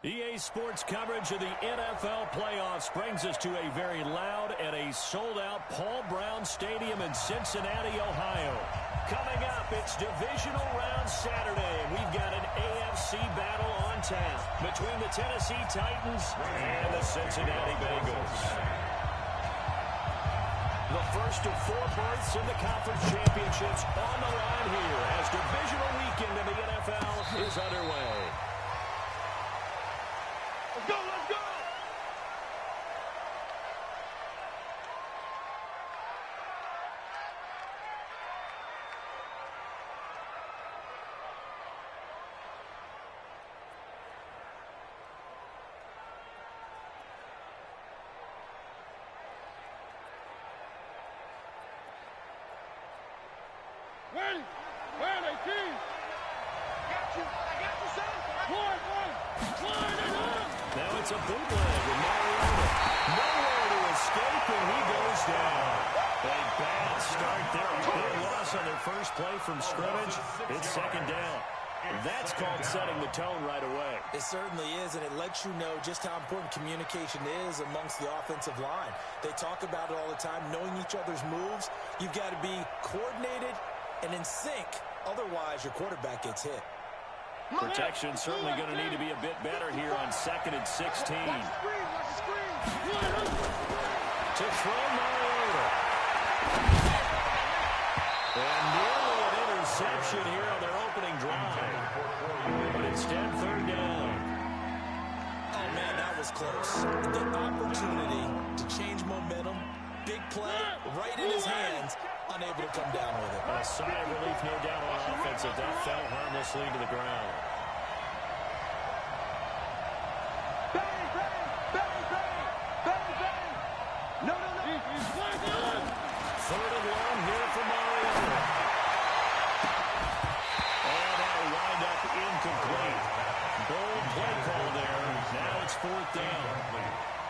EA Sports coverage of the NFL playoffs brings us to a very loud and a sold-out Paul Brown Stadium in Cincinnati, Ohio. Coming up, it's divisional round Saturday, and we've got an AFC battle on tap between the Tennessee Titans and the Cincinnati Bengals. The first of 4 berths in the conference championships on the line here as divisional weekend in the NFL is underway. Let's go, let's go! Ready? Where they team? Got you. I got you, son. One and up. Now it's a bootleg with Mariota. Nowhere to escape, and he goes down. A bad start there. A big loss on their first play from scrimmage. It's second down. That's called setting the tone right away. It certainly is, and it lets you know just how important communication is amongst the offensive line. They talk about it all the time, knowing each other's moves. You've got to be coordinated and in sync. Otherwise, your quarterback gets hit. Protection certainly going to need to be a bit better here on 2nd and 16. To throw Mariota. And nearly an interception here on their opening drive. But instead, 3rd down. Oh, man, that was close. The opportunity to change momentum, big play, right in his hands, unable to come down with it. A sigh of relief, no doubt, on offense. That fell harmlessly to the ground. Bang, bang, bang, bang, bang, bang. No. 3rd and long here for Mariota. And that'll wind up incomplete. Bold play call there. Now it's 4th down.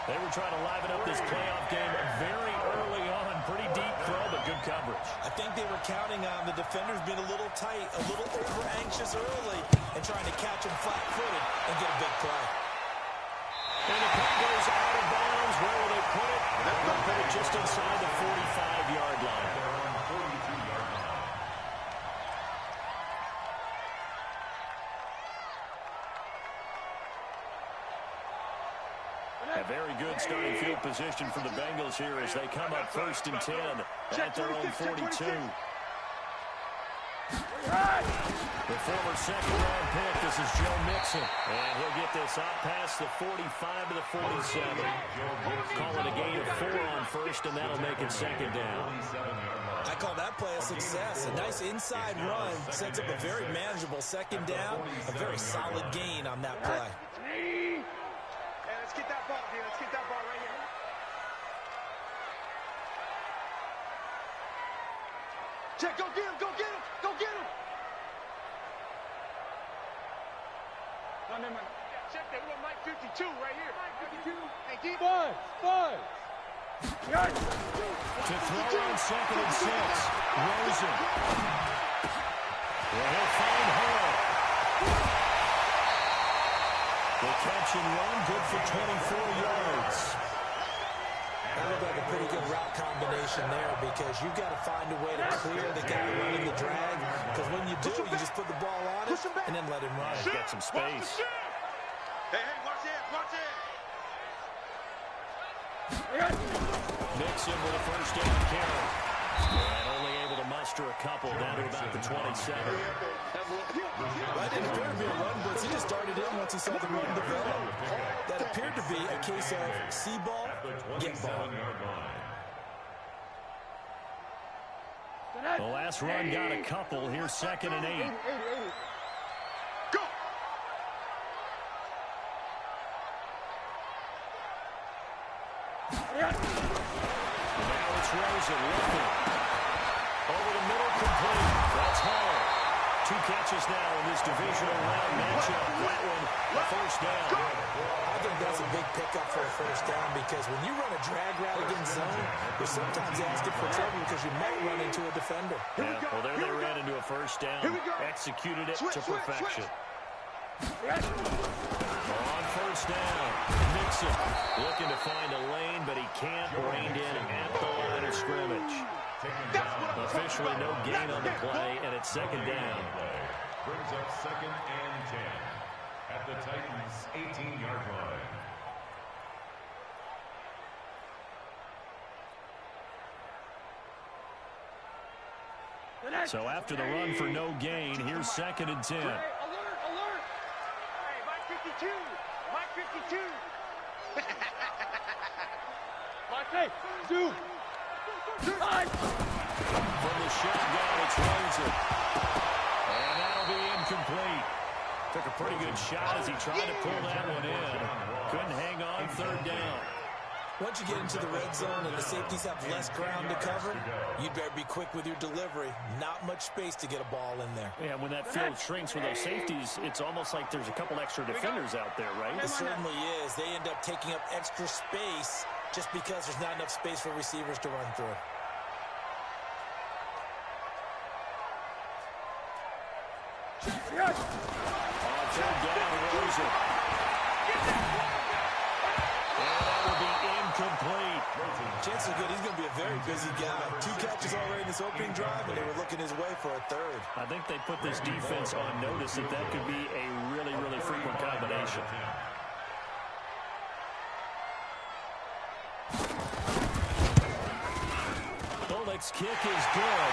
They were trying to liven up this playoff game very early on. Pretty deep throw, but good coverage. I think they were counting on the defenders being a little tight, a little over-anxious early, and trying to catch them flat-footed and get a big play. And the puck goes out of bounds. Where will they put it? They'll put it just inside the 45-yard line. A very good starting field position for the Bengals here as they come up 1st and 10 at their own 42. The former second-round pick, this is Joe Mixon. And he'll get this up past the 45 to the 47. Call it a gain of 4 on 1st, and that'll make it 2nd down. I call that play a success. A nice inside run sets up a very manageable 2nd down. A very solid gain on that play. Let's get that ball, dude. Let's get that ball right here. Check, go get him, go get him, go get him. Man. Check that. We got Mike 52 right here. Mike 52. Hey, deep. Five. To throw on 2nd and 6. Rosen. Well, he'll find Hall. The catch and run, good for 24 yards. That looked like a pretty good route combination there because you've got to find a way to clear the guy running the drag. Because when you do, you just put the ball on it and then let him run. He's got some space. Hey, watch it, watch it. Mixon with a 1st down carry. And only able to muster a couple down to about the 27. That didn't appear to be a run blitz. He just started in once he saw the run develop. That appeared to be a case of see ball, get ball. The last run got a couple. Here's 2nd and 8. Go! Now it's Rosen looking. Over the middle, complete. That's Hall. 2 catches now in this divisional round matchup. That one, a 1st down. I think that's a big pickup for a 1st down because when you run a drag route against zone, you're sometimes asking for trouble because you might run into a defender. Yeah, well, there they ran into a 1st down. Executed it to perfection. On first down, Mixon looking to find a lane, but he can't. Reined in at the line of scrimmage. Officially no gain on the play, and it's second down. Brings up 2nd and 10 at the Titans' 18-yard line. So after the run for no gain, here's 2nd and 10. Alert, alert. Hey, Mike 52. Mike 52. Mike, hey, dude. From the shotgun, it's Rosen. And that'll be incomplete. Took a pretty good shot as he tried to pull that one in. Couldn't hang on 3rd down. Once you get into the red zone and the safeties have less ground to cover, you'd better be quick with your delivery. Not much space to get a ball in there. Yeah, when that field shrinks with those safeties, it's almost like there's a couple extra defenders out there, right? It certainly is. They end up taking up extra space just because there's not enough space for receivers to run through. Yes. On 3rd down, Rosen. And that will be incomplete. Chances are good. He's going to be a very busy guy. 2 catches already in this opening drive, and they were looking his way for a 3rd. I think they put this defense on notice that that could be a really, really frequent combination. Bullock's kick is good.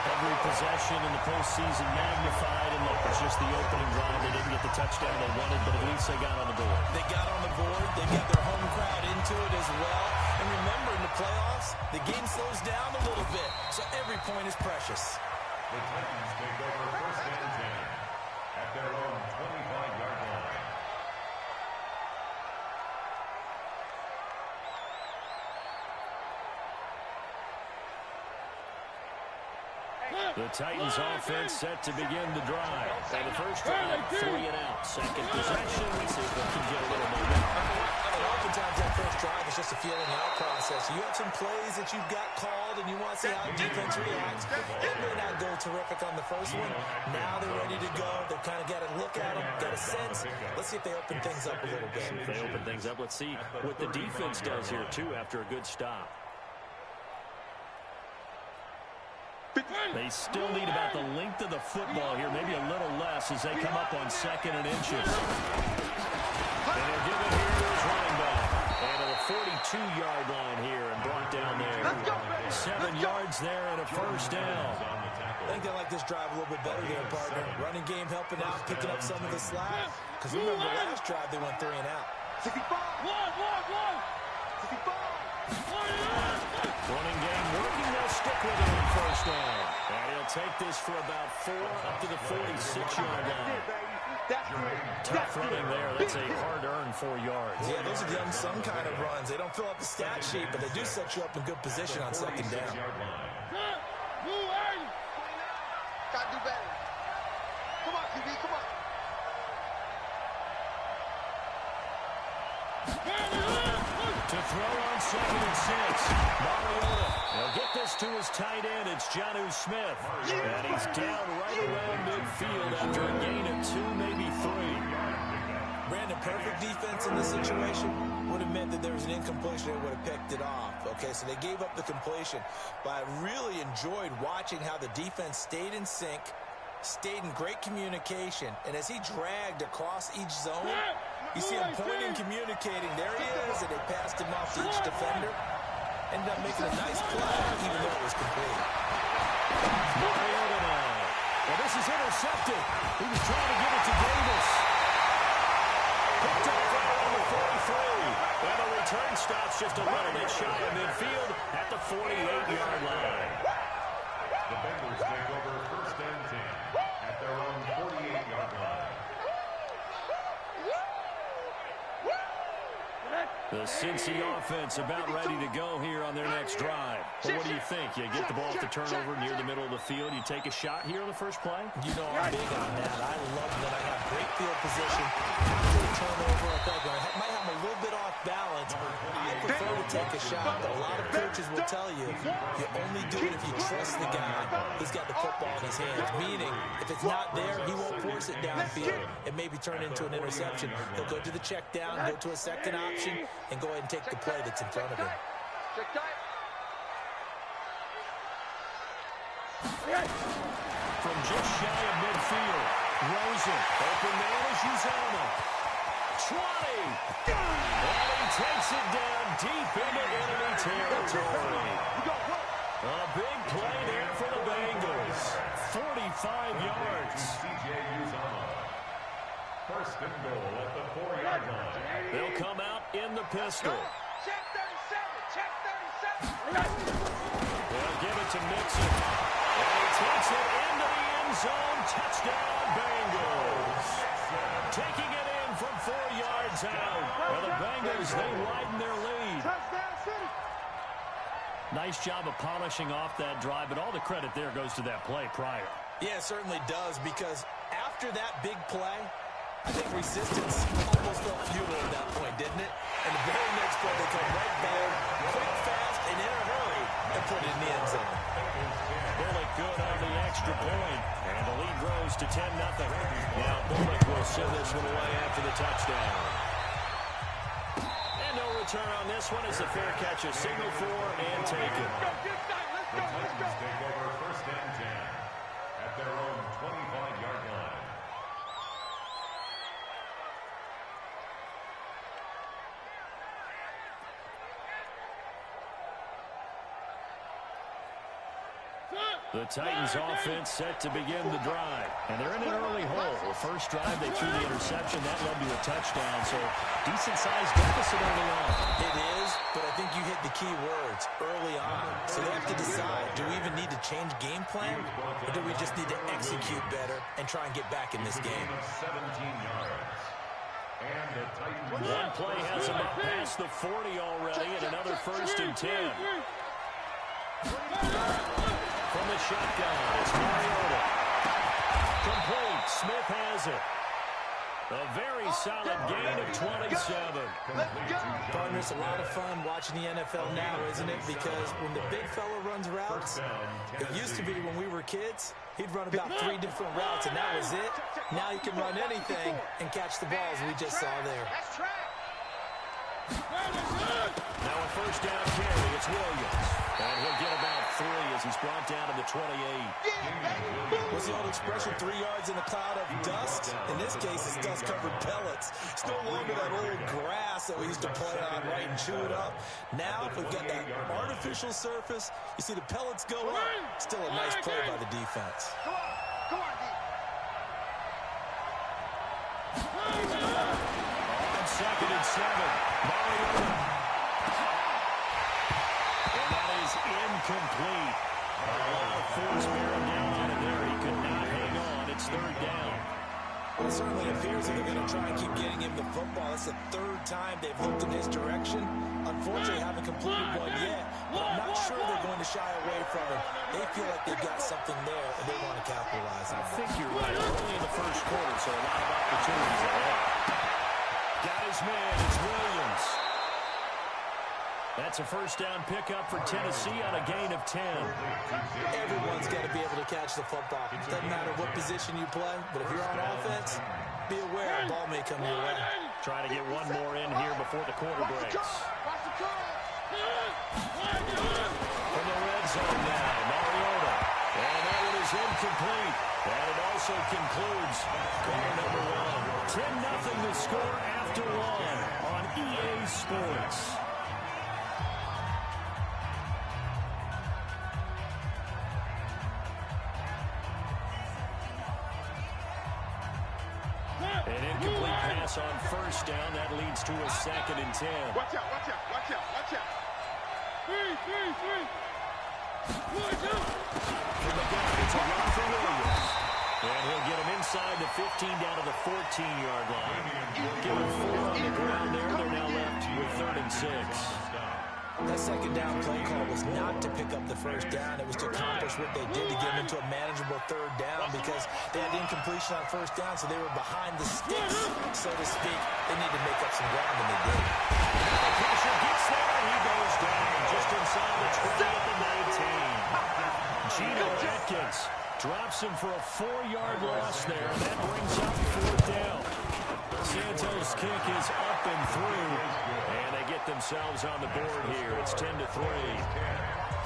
Every possession in the postseason magnified, and look, it's just the opening drive. They didn't get the touchdown they wanted, but at least they got on the board. They got on the board. They got their home crowd into it as well. And remember, in the playoffs, the game slows down a little bit, so every point is precious. The Titans take over 1st and 10 at their own 25-yard line. The Titans offense set to begin the drive. And the first drive, 3 and out. Second possession, let's see if they can get a little momentum. Oftentimes that first drive is just a feeling out process. You have some plays that you've got called and you want to see how the defense reacts. It may not go terrific on the first one. Now they're ready to go. They've kind of got a look at them, got a sense. Let's see if they open things up a little bit. If they open things up, let's see what the defense does here, too, after a good stop. They still need about the length of the football here, maybe a little less as they come up on 2nd and inches. And they'll give it here to his running back. And to the 42-yard line here and brought down there. 7 yards there and a first down. I think they like this drive a little bit better there, partner. Running game helping out, picking up some of the slack. Because remember the last drive they went 3 and out. 65. 65. Running game working, they'll stick with it on first down. And he'll take this for about 4 up to the 46-yard line. Tough running there. That's a hard-earned 4 yards. Yeah, those are the unsung kind of runs. They don't fill out the stat sheet, but they do set you up in good position on 2nd down. Gotta do better. Come on, QB, come on. To throw on 2nd and 6. Mariota. He'll get this to his tight end. It's Jonnu Smith. And he's down right around midfield after a gain of 2, maybe 3. Brandon, perfect defense in this situation would have meant that there was an incompletion. They would have picked it off. Okay, so they gave up the completion. But I really enjoyed watching how the defense stayed in sync, stayed in great communication. And as he dragged across each zone, you see him pointing, communicating. There he is, and they passed him off to each defender. Ended up making a nice play, even though it was complete. Mariota now. Well, this is intercepted. He was trying to give it to Davis. Picked up right around the 43. And the return stops just a little bit shy of midfield at the 48-yard line. The Bengals take over 1st and 10 at their own 48-yard line. The Cincy offense about ready to go here on their next drive. Well, what do you think? You get the ball off the turnover near the middle of the field. You take a shot here on the first play? You know I'm big on that. I love when I have great field position. After the turnover, I might have a little bit off off balance, I prefer to take a shot, but a lot of coaches will tell you, you only do it if you trust the guy who's got the football in his hands, meaning if it's not there, he won't force it downfield and maybe turn it into an interception. He'll go to the check down, go to a second option, and go ahead and take the play that's in front of him. From just shy of midfield, Rosen, open man is Uzoma. 20! And he takes it down deep into enemy territory. A big play there for the Bengals. 45 yards. First and goal at the 4-yard line. They'll come out in the pistol. Check 37. Check 37. They'll give it to Mixon. And he takes it into the end zone. Touchdown, Bengals. Taking it in from 4 yards out. Well, the Bengals, they widen their lead. Touchdown City. Nice job of polishing off that drive, but all the credit there goes to that play prior. Yeah, it certainly does, because after that big play, I think resistance almost felt futile at that point, didn't it? And the very next play, they come right back, quick, fast, and in a hurry, and put it in the end zone. Bullock good on the extra point, and the lead grows to 10-0. Now Bullock will send this one away after the touchdown. And no return on this one as a fair catch, a signal for and taken. The Titans take over first and 10 at their own 25-yard line. The Titans offense set to begin the drive. And they're in an early hole. The first drive, they threw the interception. That led to a touchdown. So decent-sized deficit early on. It is, but I think you hit the key words, early on. So they have to decide, do we even need to change game plan? Or do we just need to execute better and try and get back in this game? 17 yards. And the Titans. One play has them up past the 40 already, and another first and 10. From the shotgun, it's Mariota. Complete. Smith has it. A very solid gain of 27. Partner, it's a lot of fun watching the NFL now, isn't it? Because when the big fella runs routes, it used to be when we were kids, he'd run about 3 different routes, and that was it. Now he can run anything and catch the balls we just saw there. Now a first down carry, it's Williams. And he'll get about 3 as he's brought down to the 28. What's the old expression, 3 yards in a cloud of dust? In this case, it's dust-covered pellets. It's no longer that old grass that we used to play on, right, and chew it up. Now, we've got that artificial surface. You see the pellets go up. Still a nice play by the defense. Come on, On 2nd and 7, Mariota. And that is incomplete. A lot of force bearing down on it there. He could not hang on. It's 3rd down. Well, it certainly appears that they're going to try and keep getting him the football. It's the 3rd time they've looked in his direction. Unfortunately, haven't completed one yet, but I'm not sure they're going to shy away from it. They feel like they've got something there, and they want to capitalize on it. I think you're right. Early in the first quarter, so a lot of opportunities ahead. Got his man. It's Williams. That's a first down pickup for Tennessee on a gain of 10. Everyone's got to be able to catch the football. Doesn't matter what position you play, but if you're on offense, be aware a ball may come your way. Trying to get one more in here before the quarter breaks. From the red zone now, Mariota. And that one is incomplete. And it also concludes quarter number 1. 10-0 the score after 1 on EA Sports. An incomplete pass on first down. That leads to a 2nd and 10. Watch out, watch out, watch out, watch out. 3. Watch out. From the gun, it's a run for Williams. And he'll get him inside the 15 down to the 14-yard line. Give him 4 on the ground there. They're now left with 3rd and 6. That second down play call was not to pick up the first down. It was to accomplish what they did to get them into a manageable third down because they had incompletion on first down, so they were behind the sticks, so to speak. They need to make up some ground, and they did. The pressure gets there, and he goes down just inside the 20 at the 19. Geno Atkins drops him for a 4-yard loss there, and that brings up fourth down. Santos' kick is up and through, and they get themselves on the board here. It's 10-3.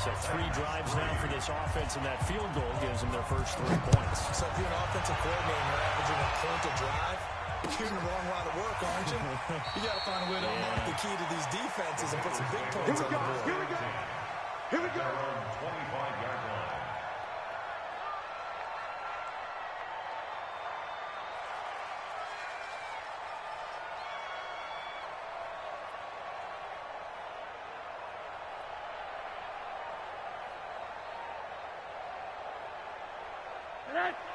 So 3 drives now for this offense, and that field goal gives them their first 3 points. So if you're an offensive coordinator and you're averaging a point a drive, you're in the wrong line of work, aren't you? You got to find a way to unlock the key to these defenses and put some big points on the board. Here we go. Here we go. 25-yard line.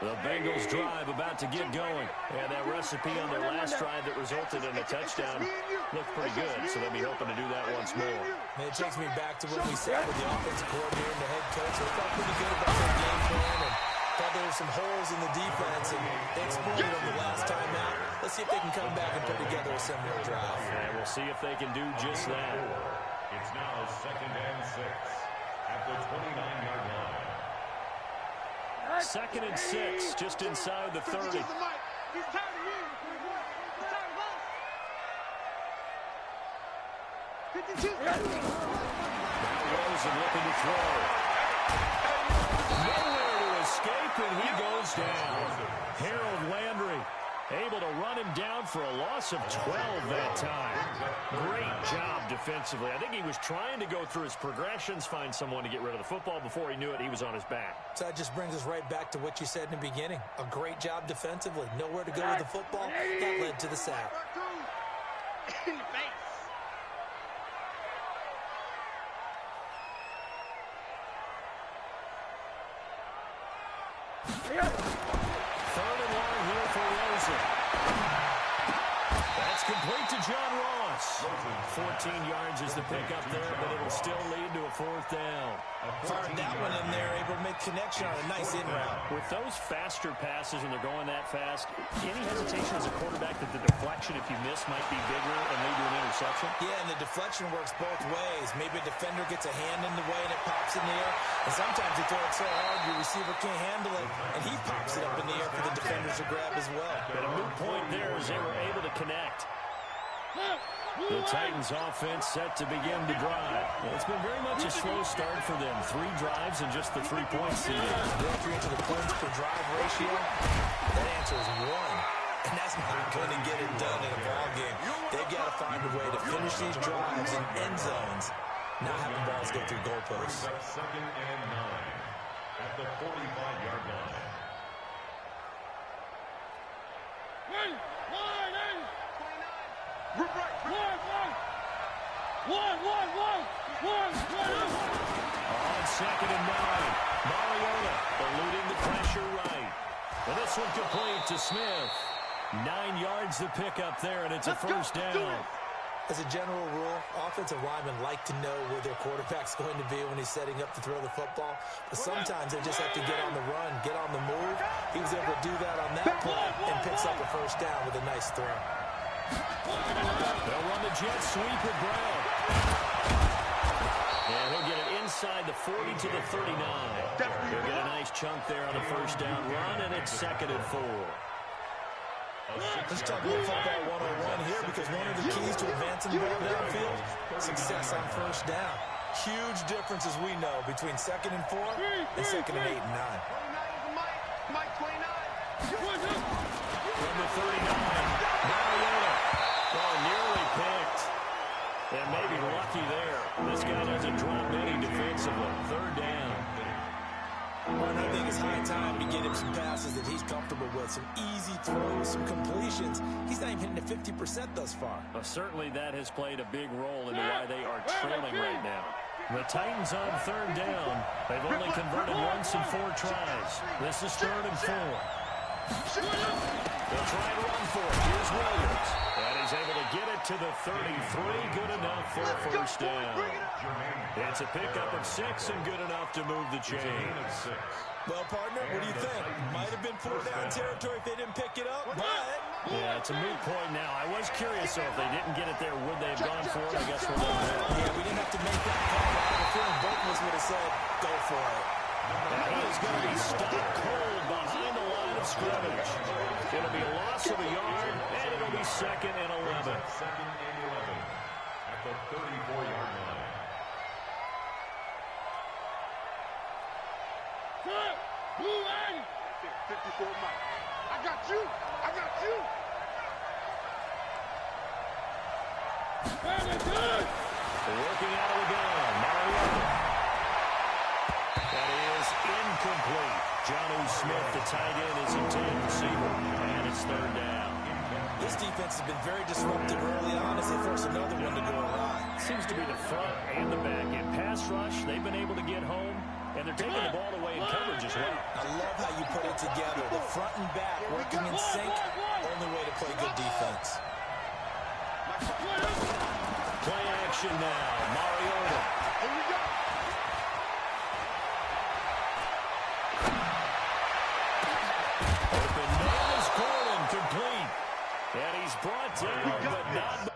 The Bengals drive about to get going. And that recipe on their last drive that resulted in a touchdown looked pretty good, so they'll be hoping to do that once more. And it takes me back to what we said with the offensive coordinator and the head coach. They felt pretty good about their game plan and thought there were some holes in the defense, and they exploited them the last time out. Let's see if they can come back and put together a similar drive. And we'll see if they can do just that. It's now 2nd and 6 at the 29-yard line. 2nd and 6, just inside the 30. He's tired of you. He's tired of us. 52. Now Rosen looking to throw. Nowhere to escape, and he goes down. Harold Landry able to run him down for a loss of 12 that time. Great job defensively. I think he was trying to go through his progressions, find someone to get rid of the football. Before he knew it, he was on his back. So that just brings us right back to what you said in the beginning. A great job defensively. Nowhere to go with the football. That led to the sack. In the face. Third and long here for Rosen. That's complete to John Ross. 14 yards is the pickup there, but it'll still lead to a 4th down. Fired that one in there, able to make connection on a nice in route. With those faster passes when they're going that fast, any hesitation as a quarterback that the deflection, if you miss, might be bigger and lead to an interception? Yeah, and the deflection works both ways. Maybe a defender gets a hand in the way and it pops in the air. And sometimes you throw it so hard your receiver can't handle it, and he pops it up in the air for the defenders to grab as well. But a moot point there as they were able to connect. The Titans offense set to begin to drive. It's been very much a slow start for them. 3 drives and just the 3 points seeded. If you're into the points per drive ratio, that answer is 1. And that's not going to get it done in a ball game. They've got to find a way to finish these drives in end zones, not having balls go through goalposts. 2nd and 9 at the 45-yard line. On 2nd and 9, Mariota eluding the pressure right. And this one complete to Smith. 9 yards the pickup there, and it's a first down. As a general rule, offensive linemen like to know where their quarterback's going to be when he's setting up to throw the football. But sometimes they just have to get on the run, get on the move. He was able to do that on that play and picks up a first down with a nice throw. They'll run the jet sweep with Brown. And he'll get it inside the 40 to the 39. He'll get a nice chunk there on a first down run, and it's 2nd and 4. Let's talk about football 101 here, because one of the keys to advancing the ball downfield, success on first down. Huge difference, as we know, between 2nd and 4 and 2nd and 8 and 9. Mike 29. Number 39, Mariota. Well, nearly picked. And maybe lucky there. This guy doesn't drop any defensively. 3rd down. Well, I think it's high time to get him some passes that he's comfortable with, some easy throws, some completions. He's not even hitting the 50% thus far. Certainly that has played a big role into why they are trailing right now. The Titans on 3rd down. They've only converted once in 4 tries. This is 3rd and 4. They'll try and run for it. Here's Williams. And he's able to get it to the 33. Good enough for a first down. It's a pickup of 6 and good enough to move the chains. Well, partner, what do you think? Might have been 4-down territory if they didn't pick it up, but... Yeah, it's a moot point now. I was curious, so if they didn't get it there, would they have gone for it? I guess we'll never know. Yeah, we didn't have to make that call. I have a feeling both of us would have said, go for it. And he is going to be stopped cold behind the line of scrimmage. It'll be a loss of a yard, and it'll be 2nd and 11. 2nd and 11 at the 34-yard line. Good. Blue 80. 54 miles. I got you. I got you. Very good. Working out of the gun. Mariota. That is incomplete. Jonnu Smith, the tight end, is intended receiver. And it's 3rd down. This defense has been very disruptive early on as they force another one to go awry. Seems to be the front and the back. In pass rush, they've been able to get home, and they're taking the ball away in coverage as well. I love how you put it together. The front and back working in sync. Only way to play good defense. Play action now. Mariota. Here we go. Open man is Gordon, complete. And he's brought down, but not...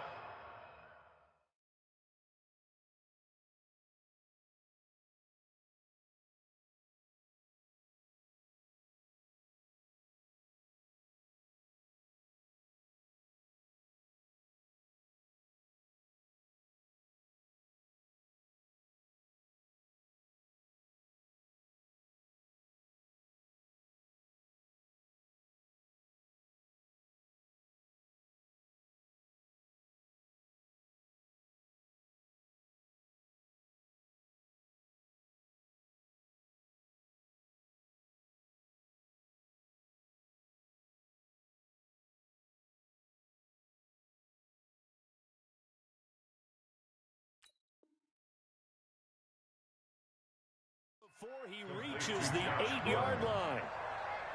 Before he reaches the 8-yard line.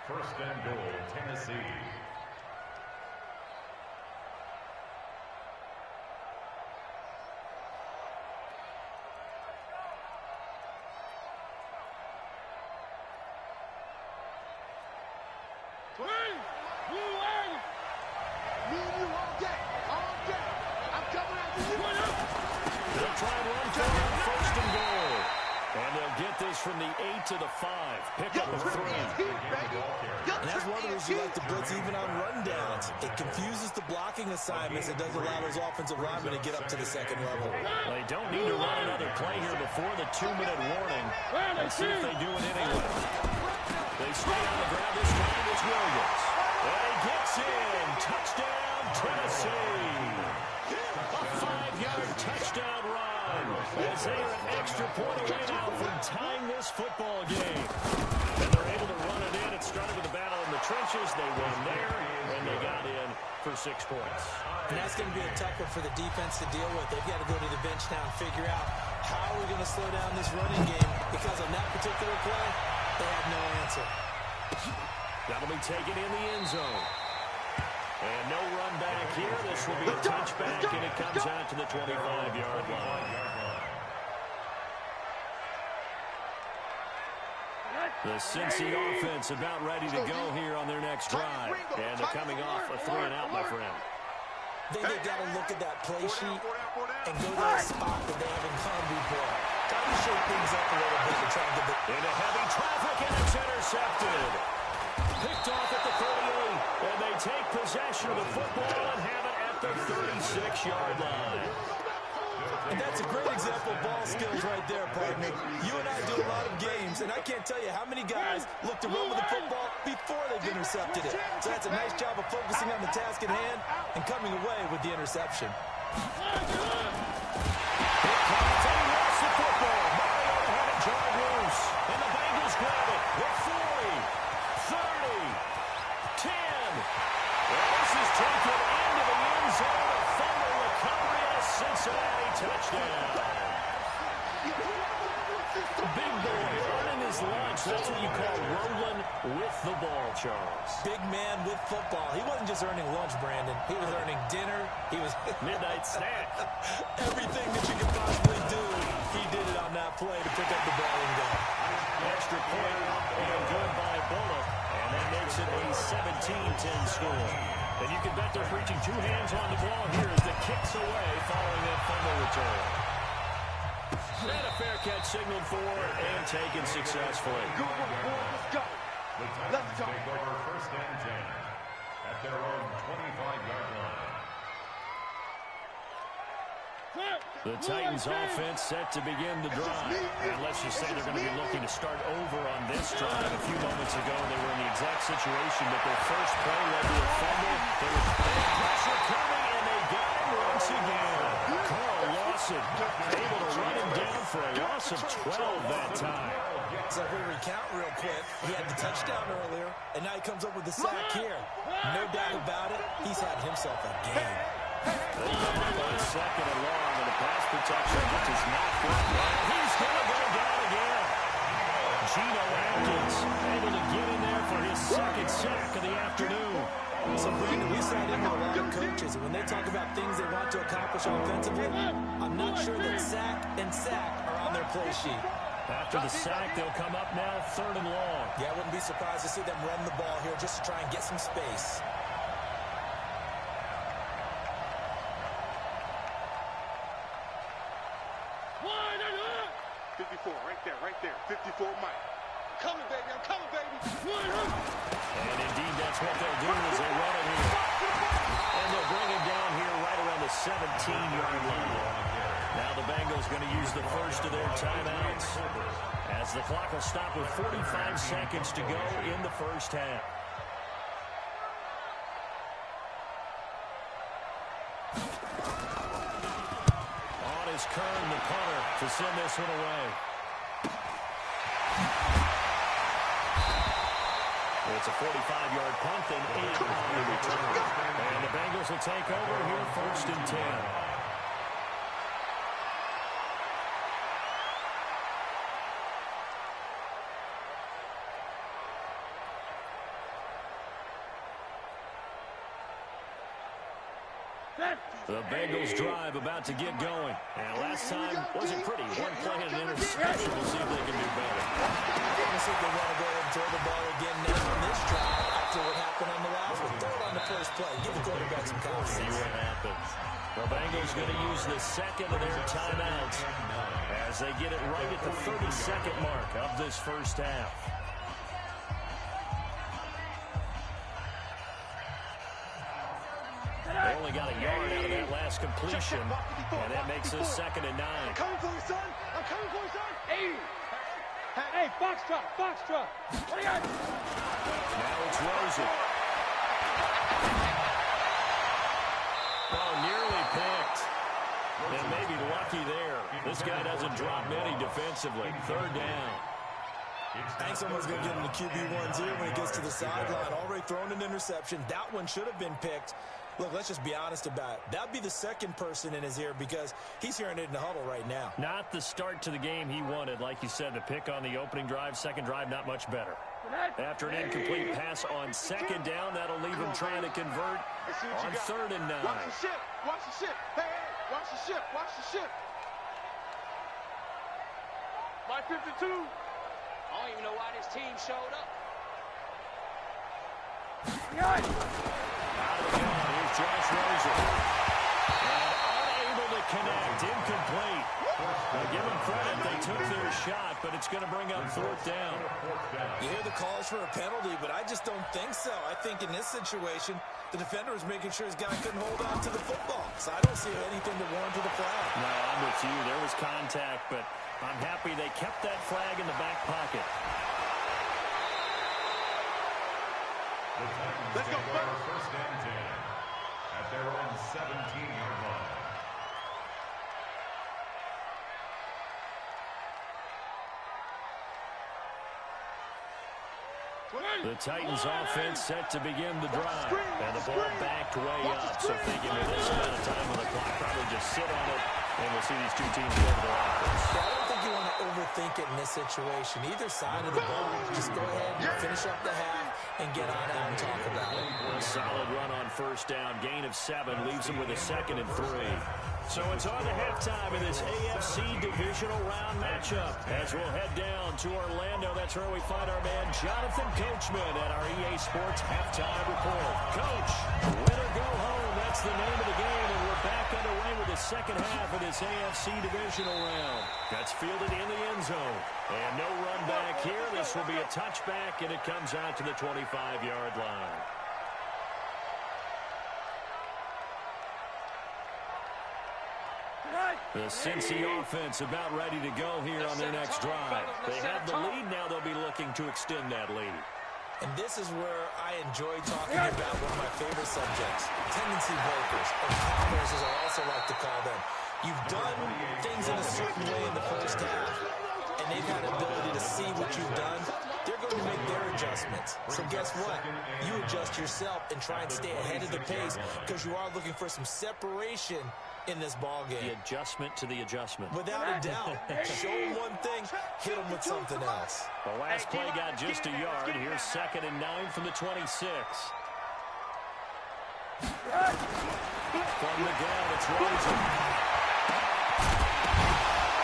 1st and goal, Tennessee. Blue 80. Me and you all day. All day. I'm coming after you. They'll try and run for it on 1st and goal. And they'll get this from the 8 to the 5. Pickup of 3. And that's one of the reasons you like to blitz even on rundowns. It confuses the blocking assignments. It does allow those offensive linemen to get up to the 2nd level. They don't need to run another play here before the 2-minute warning. Let's see if they do it anyway. They stay on the ground this time. It's Williams. And he gets in. Touchdown, Tennessee. A 5-yard touchdown run. As they are an extra point away now from tying this football game. And they're able to run it in. It started with a battle in the trenches. They won there, and they got in for 6 points. And that's going to be a tough one for the defense to deal with. They've got to go to the bench now and figure out how we're going to slow down this running game, because on that particular play, they have no answer. That'll be taken in the end zone. And no run back here. This will be a touchback, and it comes out to the 25-yard line. The Cincy offense about ready to go here on their next drive. And they're coming off a 3-and-out, my friend. They've got to look at that play sheet and go to a spot that they haven't gone before. Try to shake things up a little bit to try and get the... Into heavy traffic, and it's intercepted. Picked off at the 38, and they take possession of the football and have it at the 36-yard line. And that's a great example of ball skills right there, partner. You and I do a lot of games, and I can't tell you how many guys look to run with the football before they've intercepted it. So that's a nice job of focusing on the task at hand and coming away with the interception. The football. Mariota had it jarred loose, and the Bengals grab it with 40, 30, 10. Well, this is taken into the end zone. A fumble recovery and a Cincinnati touchdown. Big boy earning his lunch. That's what you call rolling with the ball, Charles. Big man with football. He wasn't just earning lunch, Brandon. He was earning dinner. He was midnight snack. Everything that you could possibly do, he did it on that play to pick up the ball and go. Extra point up and good by Bullock. And that makes it a 17-10 score. And you can bet they're preaching two hands on the ball here as the kicks away following that fumble return. And a fair catch signaled for and taken successfully. Good work, boy. Let's go. The Titans take over first and 10 at their own 25-yard line. The Titans offense set to begin the drive. And let's just say they're going to be looking to start over on this drive. A few moments ago, they were in the exact situation that their first play led to a fumble. There was big pressure coming, and they got him once again. Carl Lawson able to run him down for a loss of 12 that time. So if we recount real quick, he had the touchdown earlier, and now he comes up with the sack here. No doubt about it, he's had himself a game. They come up on second and long, and the pass protection just is not good. He's going to go down again. Geno Atkins able to get in there for his second sack of the afternoon. So, Brandon, we sat in with a lot of coaches, and when they talk about things they want to accomplish offensively, I'm not sure that sack and sack are on their play sheet. After the sack, they'll come up now third and long. Yeah, I wouldn't be surprised to see them run the ball here just to try and get some space. Right there. 54, Mike. Coming, baby. I'm coming, baby. And indeed, that's what they'll do as they run it here. And they'll bring it down here right around the 17-yard line. Now the Bengals going to use the first of their timeouts as the clock will stop with 45 seconds to go in the first half. On is Kern, the punter, to send this one away. It's a 45-yard punt and 8 on the return. And the Bengals will take over here first and 10. The Bengals drive about to get going. And last time wasn't pretty. One play and an interception. We'll see if they can do better. Let's see if they want to go ahead and throw the ball again now on this drive after what happened on the last one. Throw it on the first play. Give the quarterback some confidence. See what happens. The Bengals going to use the second of their timeouts as they get it right at the 30-second mark of this first half. They only got a yard out of that last completion, and that makes this 2nd and 9. I'm coming for you, son. I'm coming for you, son. Hey, box drop. What do you got? Now it's Rosen. Oh, nearly picked. And maybe lucky there. This guy doesn't drop many defensively. 3rd down. I think someone's going to get him the QB1s here when he gets to the sideline. Already thrown an interception. That one should have been picked. Look, let's just be honest about it. That'd be the second person in his ear because he's hearing it in the huddle right now. Not the start to the game he wanted. Like you said, the pick on the opening drive, second drive, not much better. After an incomplete pass on 2nd down, that'll leave him trying to convert on 3rd and 9. Watch the ship. Watch the ship. Hey, watch the ship. Watch the ship. My 52. I don't even know why this team showed up. Out of the gun, here's Josh Rosen. And unable to connect, incomplete. Now give them credit, they took their shot, but it's going to bring up 4th down. You hear the calls for a penalty, but I just don't think so. I think in this situation, the defender was making sure his guy couldn't hold on to the football. So I don't see anything that warranted the flag. No, I'm with you. There was contact, but I'm happy they kept that flag in the back pocket. Let's go. First and 10 at their own 17-yard line. The Titans offense set to begin the drive. And the ball backed way up. So thinking with this amount of time on the clock, probably just sit on it. And we'll see these two teams go to their offense. I don't think you want to overthink it in this situation. Either side of the ball, just go ahead and finish up the half and get on out and talk about it. A solid run on first down. Gain of 7 leaves him with a 2nd and 3. So it's on to halftime in this AFC divisional round matchup. As we'll head down to Orlando, that's where we find our man Jonathan Coachman at our EA Sports Halftime Report. Coach, win or go home, that's the name of the game, and we're back underway with the second half of this AFC divisional round. That's fielded in the end zone. And no run back here. This will be a touchback, and it comes out to the 25-yard line. The Cincy offense about ready to go here on their next drive. They have the lead now. They'll be looking to extend that lead. And this is where I enjoy talking about one of my favorite subjects, tendency breakers, or counters as I also like to call them. You've done things in a certain way in the first half, and they've had the ability to see what you've done. They're going to make their adjustments. So guess what? You adjust yourself and try and stay ahead of the pace because you are looking for some separation in this ball game. The adjustment to the adjustment. Without a doubt. Show them one thing, hit them with something else. The last play got just a yard. Here's 2nd and 9 from the 26. From the ground, it's Rosen.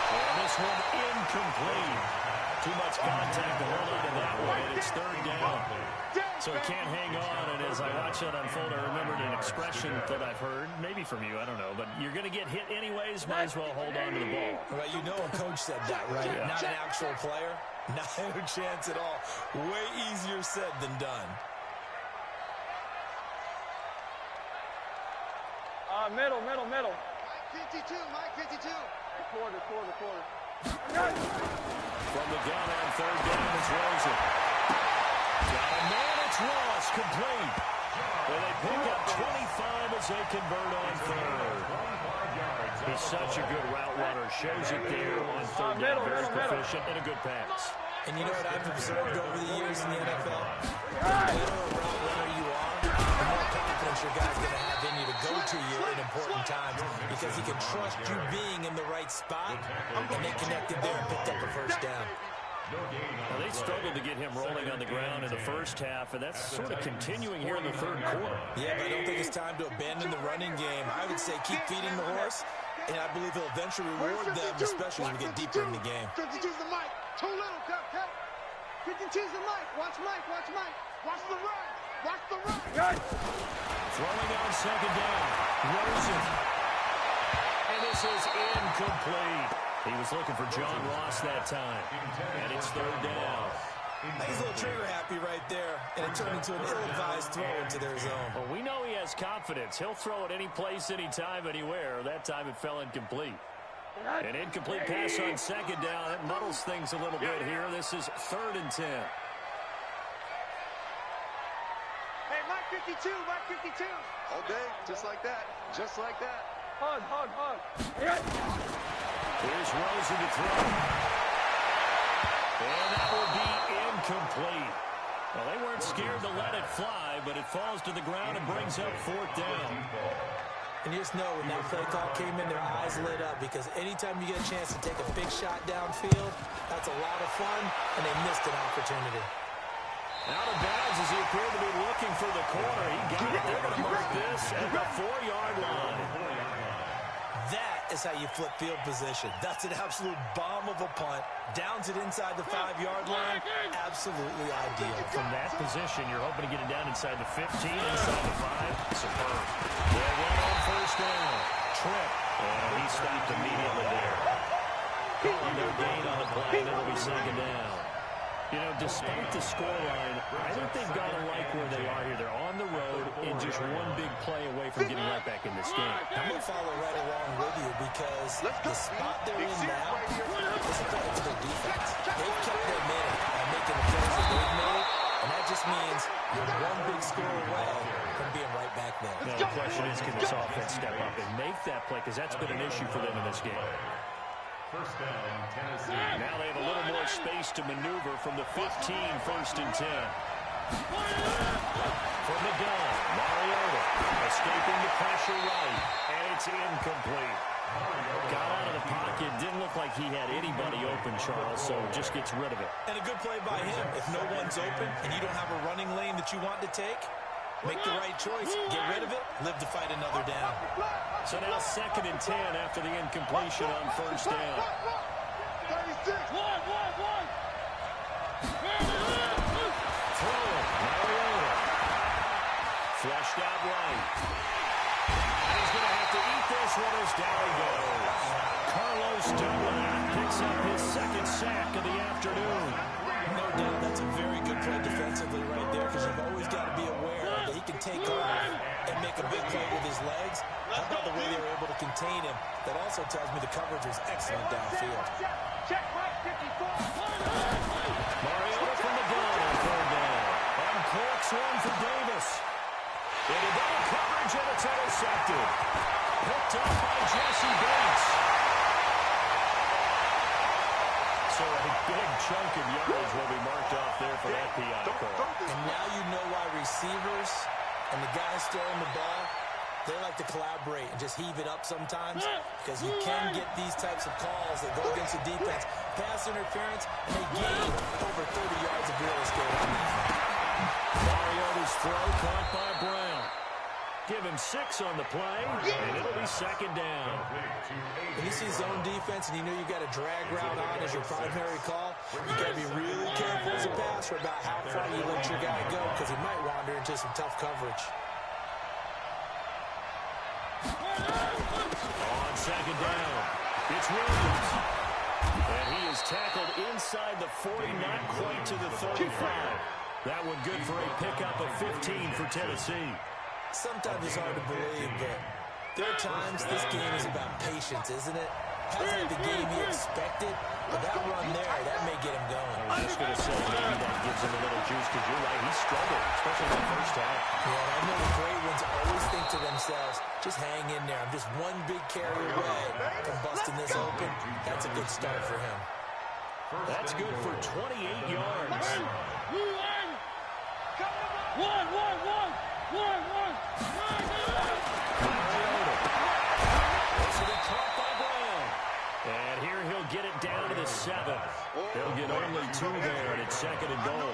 And this one incomplete. Too much contact to hold on to that one, and it's 3rd down. So he can't hang on, and as I watch that unfold, I remembered an expression that I've heard, maybe from you, I don't know, but you're going to get hit anyways, might as well hold on to the ball. Well, you know a coach said that, right? Yeah. Not an actual player. Not a chance at all. Way easier said than done. Middle. Mike 52, Mike 52. Quarter. From the gun on 3rd down, it's Rosen. Got a man, it's Ross, complete. And they pick up 25 as they convert on 3rd. He's such a good route runner. Shows it there on 3rd down. Very proficient and a good pass. And you know what I've observed over the years in the NFL? The better a route runner you are, the more confidence your guy's going to have in you to go to you in important times because he can trust you being in the right spot, and they connected there and picked up a first down. Well, they struggled to get him rolling on the ground in the first half, and that's sort of continuing here in the 3rd quarter. Yeah, but I don't think it's time to abandon the running game. I would say keep feeding the horse, and I believe he'll eventually reward them, especially as we get deeper in the game. 52's the mic. Too little, cut. 52's the mic. Watch Mike. Watch the run. Throwing on 2nd down. Rosen. And this is incomplete. He was looking for John Ross that time. And it's 3rd down. He's a little trigger happy right there, and it turned into an ill-advised throw into their zone. Well, we know he has confidence. He'll throw it any place, anytime, anywhere. That time it fell incomplete. An incomplete pass on 2nd down. It muddles things a little bit here. This is 3rd and 10. Hey, Mike 52. All day, just like that. Hug. Here's Rosen to throw. And that will be incomplete. Well, they weren't scared to let it fly, but it falls to the ground and brings up 4th down. And you just know when that play call came in, their eyes lit up because anytime you get a chance to take a big shot downfield, that's a lot of fun, and they missed an opportunity. Out of bounds as he appeared to be looking for the corner. He got it. They're going to mark this at the 4-yard line. That is how you flip field position. That's an absolute bomb of a punt. Downs it inside the 5-yard line. Absolutely ideal. From that position, you're hoping to get it down inside the 15, inside the 5. Superb. They'll run on 1st down. Trip. And he stopped immediately there. Calling no gain on the play, and it'll be 2nd down. You know, despite the scoreline, I think they've got to like where they are here. They're on the road and just one big play away from getting right back in this game. I'm going to follow right along with you because the spot they're in now is credit to their defense. They've kept their man by making the plays that they've made, and that just means you're one big score away from being right back there. Now, the question is, can this offense step up and make that play? Because that's been an issue for them in this game. First down, Tennessee. Now they have a little more space to maneuver from the 15, 1st and 10. From the gun, Mariota escaping the pressure right, and it's incomplete. Got out of the pocket. Didn't look like he had anybody open, Charles, so just gets rid of it. And a good play by him. If no one's open and you don't have a running lane that you want to take, make the right choice. Get rid of it. Live to fight another down. So now 2nd and 10 after the incompletion on first down. 36. One. Throw it. Mariota. Fleshed out right. And he's going to have to eat this one as down he goes. Carlos Dunlap picks up his 2nd sack of the afternoon. No doubt that's a very good play defensively right there, because you've always got to be aware that he can take off and make a big play with his legs. How about the way they were able to contain him? That also tells me the coverage was excellent downfield. Check Mike 54. Mariota from the gun on 3rd down. Uncorks one for Davis. Into double coverage, and it's intercepted. Picked up by Jesse Bates. So a big chunk of yardage will be marked off there for that PI call. And now you know why receivers and the guys throwing the ball, they like to collaborate and just heave it up sometimes, because you can get these types of calls that go against the defense. Pass interference, and they gain over 30 yards of real estate on that. Mariota's throw caught by Brown. Give him 6 on the play, and it'll be 2nd down. When you see zone defense and you know you've got a drag route on as your primary call, you got to be really careful as a passer about how far you let your guy go, because he might wander into some tough coverage. On 2nd down, it's Williams. And he is tackled inside the 40, not quite to the 35. That one good for a pickup of 15 for Tennessee. Sometimes it's hard to believe, but there are times this game is about patience, isn't it? Hasn't had the game he expected, but that run there, that may get him going. I was just going to say, maybe that gives him a little juice, because you're right, he struggled, especially in the first half. Yeah, and I know the great ones always think to themselves, just hang in there. I'm just one big carry away from busting this open. That's a good start for him. That's good for 28 yards. And here he'll get it down to the 7. He'll get only 2 there, and it's 2nd and goal.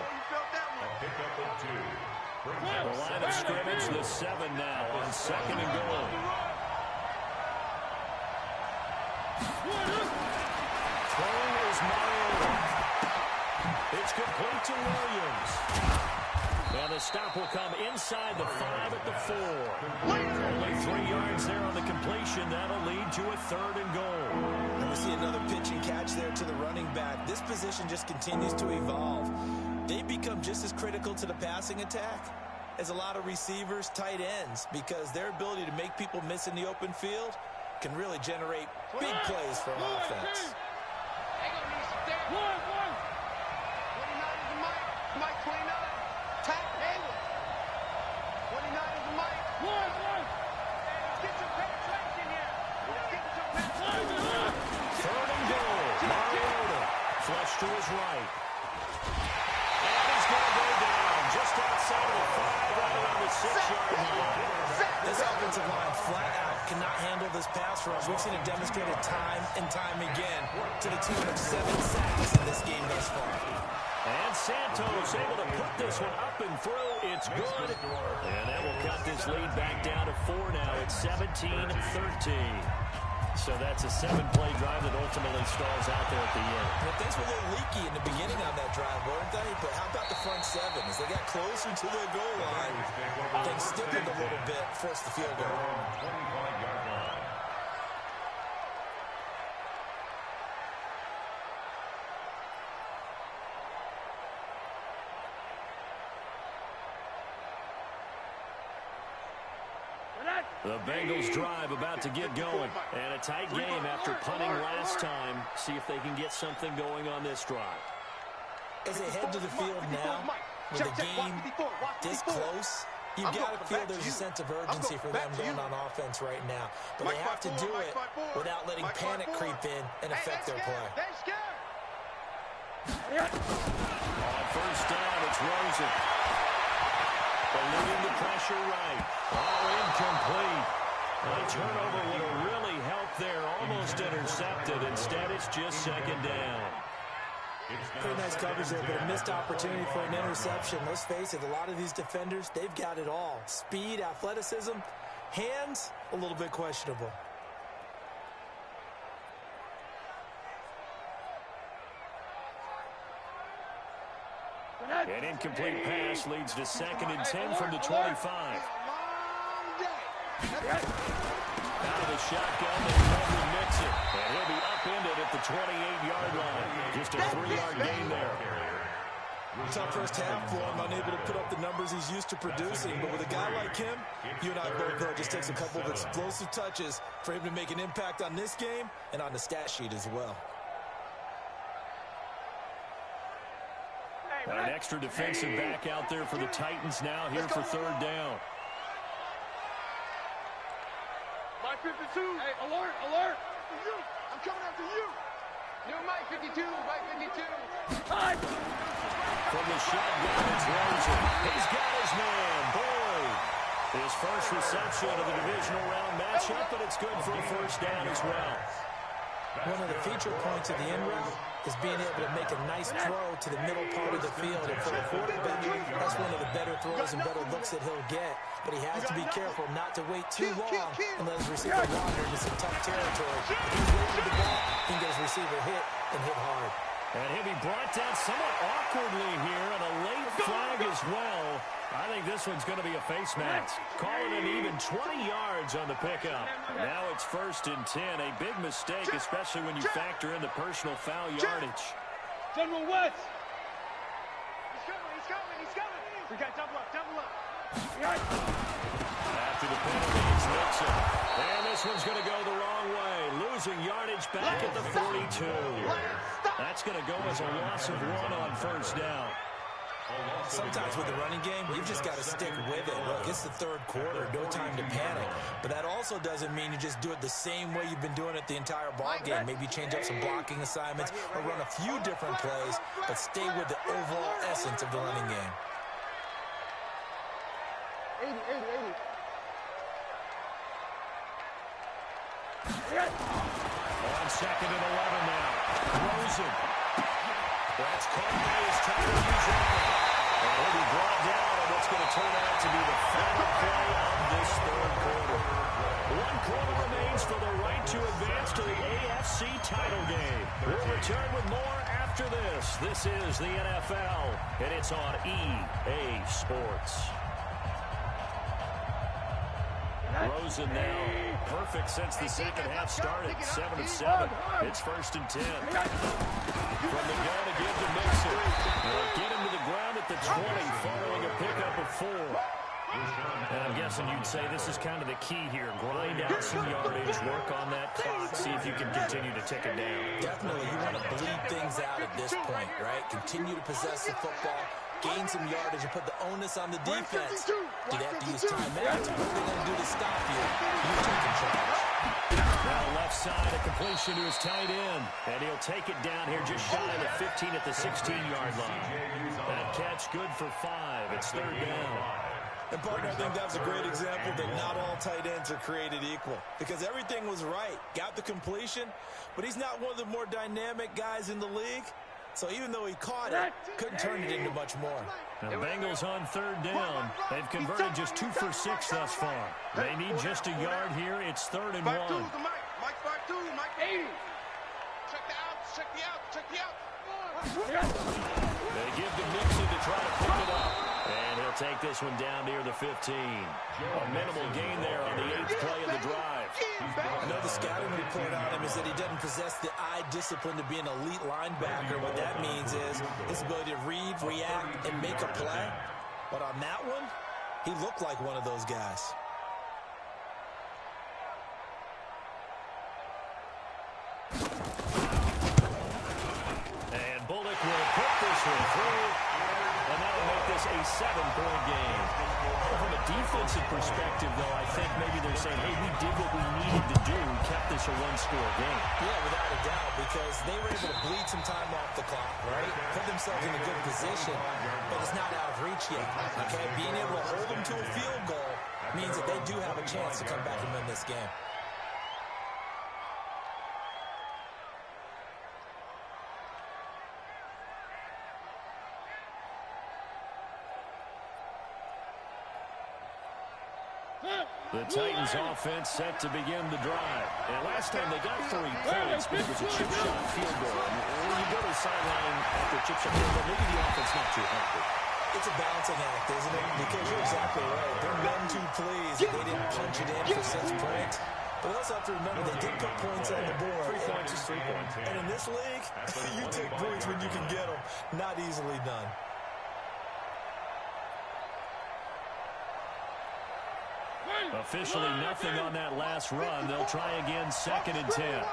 The line of scrimmage, the 7 now on 2nd and goal. Throwing is Mariota. It's complete to Williams. And the stop will come inside the 5 at the 4. Only 3 yards there on the completion. That'll lead to a 3rd and goal. And we see another pitch and catch there to the running back. This position just continues to evolve. They become just as critical to the passing attack as a lot of receivers, tight ends, because their ability to make people miss in the open field can really generate big plays for an offense. Mike 29. Tap Hayward. 29 is the Mike. Get some penetration here. Get some penetration. 3rd and goal. Mariota. Flush to his right. And he's going to go down just outside of the 5, right around the 6-yard line. This offensive line flat out cannot handle this pass rush. We've seen it demonstrated time and time again to the tune of 7 sacks in this game thus far. And Santos able to put this one up and through. It's good. And that will cut this lead back down to 4 now. It's 17-13. So that's a 7-play drive that ultimately stalls out there at the end. Well, things were a little leaky in the beginning on that drive, weren't they? But how about the front 7? As they got closer to the goal line, things stiffened a little bit, forced the field goal. The Bengals drive about to get going. And a tight game after punting last time. See if they can get something going on this drive. As they head to the field now, with the game this close, you've got to feel there's a sense of urgency for them going on offense right now. But they have to do it without letting panic creep in and affect their play. On first down, it's Rosen. Eluding the pressure right. Oh, incomplete. A turnover would have really helped there. Almost intercepted. Instead, it's just second down. Pretty nice coverage there, but a missed opportunity for an interception. Let's face it, a lot of these defenders, they've got it all. Speed, athleticism, hands, a little bit questionable. An incomplete pass leads to second and 10 from the 25. Out of the shotgun, they cover Mixon. And he'll be upended at the 28-yard line. Just a 3-yard gain there. Tough first half for him, unable to put up the numbers he's used to producing. But with a guy like him, you and I both know it just takes a couple of explosive touches for him to make an impact on this game and on the stat sheet as well. An extra defensive back out there for the Titans now here for third down. Mike 52. Hey, alert, alert. I'm coming after you. New Mike 52, Mike 52. Time. From the shotgun, it's Rosen. He's got his man, Boyd. His first reception of the divisional round matchup, but it's good for a first down as well. One of the feature points of the end route is being able to make a nice throw to the middle part of the field. And for a quarterback, that's one of the better throws and better looks that he'll get. But he has to be careful not to wait too long and let his receiver wander into some tough territory. If he's waiting for the ball, he can get his receiver hit and hit hard. And he'll be brought down somewhat awkwardly here, and a late flag as well. I think this one's going to be a face mask. Calling it even 20 yards on the pickup. Now it's first and 10. A big mistake, especially when you factor in the personal foul yardage. General West. He's coming, he's coming, he's coming. We got double up, double up. After the penalty, it's Mixon. And this one's going to go the wrong way. Losing yardage back at the 42. That's going to go as a loss of 1 on first down. Sometimes with the running game, you've just got to stick with it. Look, it's the third quarter, no time to panic. But that also doesn't mean you just do it the same way you've been doing it the entire ball game. Maybe change up some blocking assignments or run a few different plays, but stay with the overall essence of the running game. 80, 80, 80. On second and 11 now. Rosen. That's caught by his Titans running. And he'll be brought down on what's going to turn out to be the final play of this third quarter. 1 quarter remains for the right to advance to the AFC title game. We'll return with more after this. This is the NFL, and it's on EA Sports. Rosen now perfect since the second half started. 7 of 7. It's first and 10. From the gun again to Mixon. They'll get him to the ground at the 20 following a pickup of 4. And I'm guessing you'd say this is kind of the key here. Grind out some yardage, work on that clock, see if you can continue to tick it down. Definitely, you want to bleed things out at this point, right? Continue to possess the football, gain some yardage, and put the onus on the defense. Do they have to use timeouts? What are they going to do to stop you? You're taking charge. Now left side, a completion to his tight end. And he'll take it down here just shy of the 15 at the 16-yard line. That catch good for 5. It's third down. And, partner, I think that was a great example that not all tight ends are created equal. Because everything was right. Got the completion, but he's not one of the more dynamic guys in the league. So even though he caught it, couldn't turn it into much more. The Bengals on third down. They've converted just 2 for 6 thus far. They need just a yard here. It's third and 1. Mike 2, Mike 80. Check the outs, check the outs, check the outs. They give to Mixon to try to pick it up. And he'll take this one down near the 15. A minimal gain there on the 8th play of the drive. I know the scouting report on him is that he doesn't possess the eye discipline to be an elite linebacker. What that means is his ability to read, react, and make a play. But on that one, he looked like one of those guys. And Bullock will put this one through. And that'll make this a 7-point game. From a defensive perspective, though, I think maybe they're saying, hey, we did what we needed to do and kept this a 1-score game. Yeah, without a doubt, because they were able to bleed some time off the clock, right? Put themselves in a good position, but it's not out of reach yet, okay? Being able to hold them to a field goal means that they do have a chance to come back and win this game. The Titans offense set to begin the drive. And last time they got 3 points, but it was a chip shot field goal. And when you go to the sideline after a chip shot field goal, maybe the offense not too happy. It's a balancing act, isn't it? Because you're exactly right. They're none too pleased that they didn't punch it in for 6 points. But we also have to remember they did put points on the board. 3 points is 3 points. And in this league, you take points when you can get them. Not easily done. Officially nothing on that last run. They'll try again, 2nd and 10.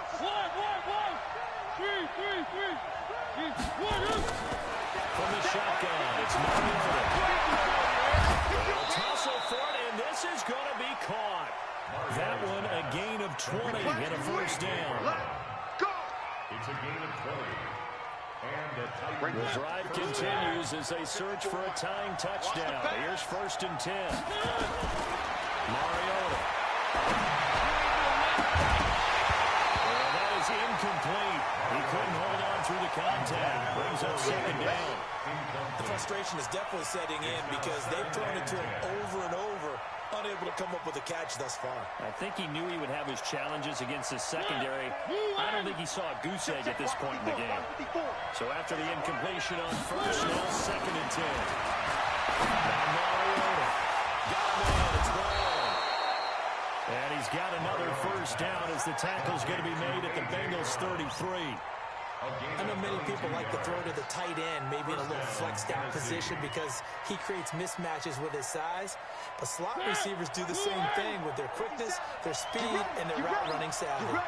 From the shotgun, it's Mariota. They'll tussle for it, and this is going to be caught. That one a gain of 20 and a first down. It's a gain of 20. The drive continues as they search for a tying touchdown. Here's 1st and 10. Mariota. Well, that is incomplete. He couldn't hold on through the contact. Brings up 2nd down. The frustration is definitely setting in because they've thrown it to him over and over, unable to come up with a catch thus far. I think he knew he would have his challenges against his secondary. I don't think he saw a goose egg at this point in the game. So after the incompletion on 1st, now 2nd and 10. Now Mariota. Got him in. It's Brown. And he's got another first down as the tackle's going to be made at the Bengals 33. I know many people like to throw to the tight end, maybe in a little flexed out position because he creates mismatches with his size. But slot receivers do the same thing with their quickness, their speed, and their route running savvy.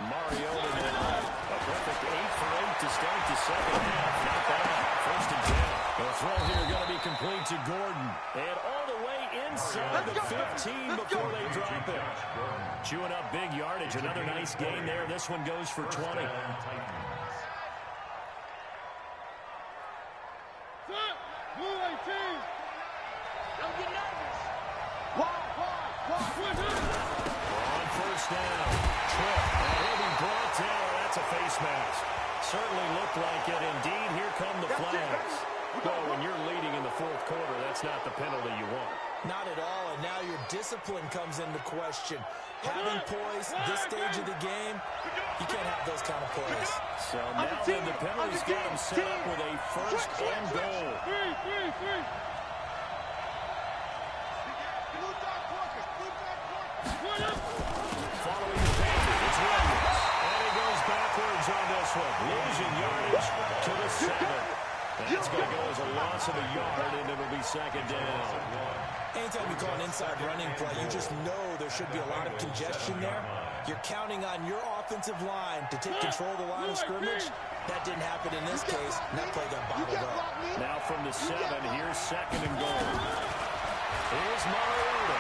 Mariota now. A perfect 8 for 8 to start the second half. Not bad. 1st and 10. The throw here going to be complete to Gordon. And all the way inside the 15 before they drop it. Chewing up big yardage. Another nice gain there. This one goes for 20. On 1st down. Tripp. And he'll be brought down. That's a face mask. Certainly looked like it. Indeed, here come the flags. Well, when you're leading in the 4th quarter, that's not the penalty you want. Not at all, and now your discipline comes into question. Having poise this stage of the game, you can't have those kind of plays. So now then the penalty's got him set up with a 1st and goal. Following the Panthers, it's Williams. And he goes backwards on this one. Losing yardage to the 7. That's going to go as a loss of a yard, and it'll be 2nd down. Anytime you call an inside running play, you just know there should be a lot of congestion there. You're counting on your offensive line to take control of the line of scrimmage. That didn't happen in this case, and that play got bottled up. Now from the 7, here's 2nd and goal. Here's Mariota.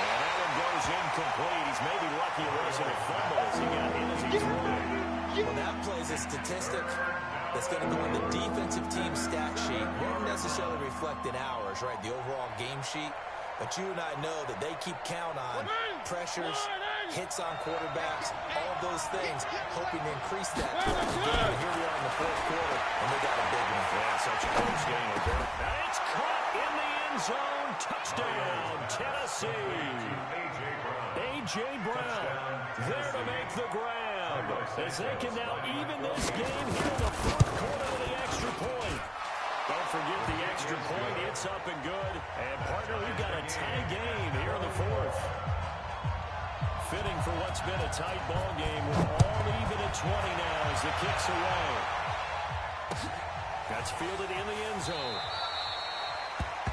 And that one goes incomplete. He's maybe lucky it wasn't a fumble as he got hit as he threw it. Well, that plays a statistic that's going to go on the defensive team stat sheet. Won't necessarily reflect in ours, right, the overall game sheet. But you and I know that they keep count on pressures, hits on quarterbacks, all of those things, hoping to increase that throughout the game. But here we are in the 4th quarter, and they got a big one. Yeah, such a close game over there. And it's caught in the end zone. Touchdown, Tennessee. A.J. Brown there to make the grab. As they can now even this game here in the 4th quarter with the extra point. Don't forget the extra point. It's up and good. And, partner, we've got a tie game here in the 4th. Fitting for what's been a tight ball game with all even at 20 now as the kick's away. That's fielded in the end zone.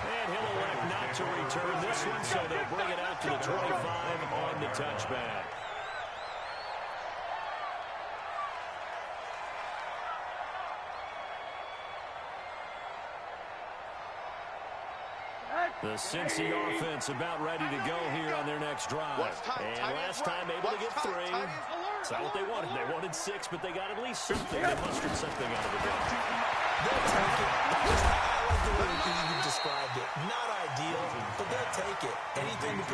And he'll elect not to return this one, so they'll bring it out to the 25 on the touchback. The Cincy offense about ready to go here on their next drive. And last time able to get 3. It's not what they wanted. They wanted 6, but they got at least something. They mustered something out of the game. They'll take it. I like the way you described it. Not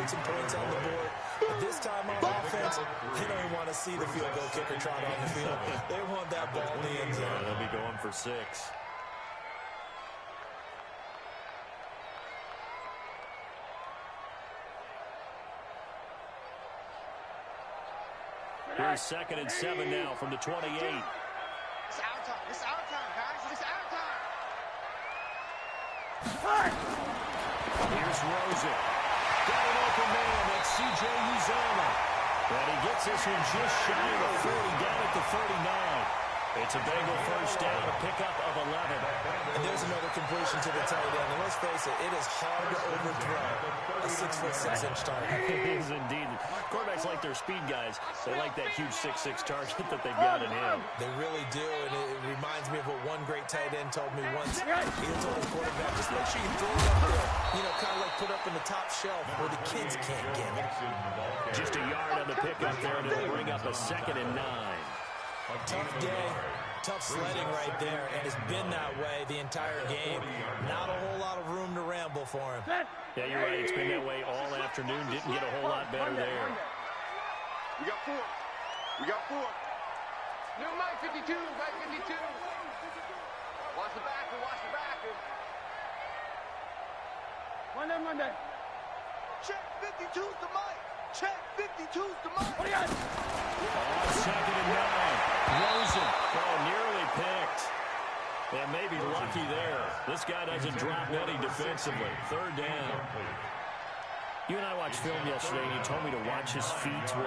put some points on the board. But this time on offense, they don't even want to see the field goal kicker trot on the field. They want that ball in the end zone. They'll be going for 6. Here's 2nd and 7 now from the 28. It's our time. It's our time, guys. It's our time. Here's Rosen. Got an open man. That's C.J. Uzomah. And he gets this one just shy of the 40, down at the 39. It's a Bengal first down, a pickup of 11. And there's another completion to the tight end. And let's face it, it is hard to overthrow a 6'6" target. It is indeed. Quarterbacks like their speed guys. They like that huge 6'6" target that they've got in him. They really do, and it reminds me of what one great tight end told me once. He told his quarterback, just make sure you throw it up there. You know, kind of like put up in the top shelf where the kids can't get it. Just a yard on the pickup there, and it'll bring up a 2nd and 9. Tough day, tough sledding right there, and it's been that way the entire game. Not a whole lot of room to ramble for him. Yeah, you're right. It's been that way all afternoon. Didn't get a whole lot better there. We got 4. We got 4. New Mike 52. Mike 52. Watch the back. Watch the back. Monday. Check 52's the Mike. Check 52's the Mike. What do you got? 2nd and 9. Rosen. Oh, nearly picked. And maybe lucky there. This guy doesn't drop any defensively. 3rd down. You and I watched film yesterday, and you told me to watch his feet. For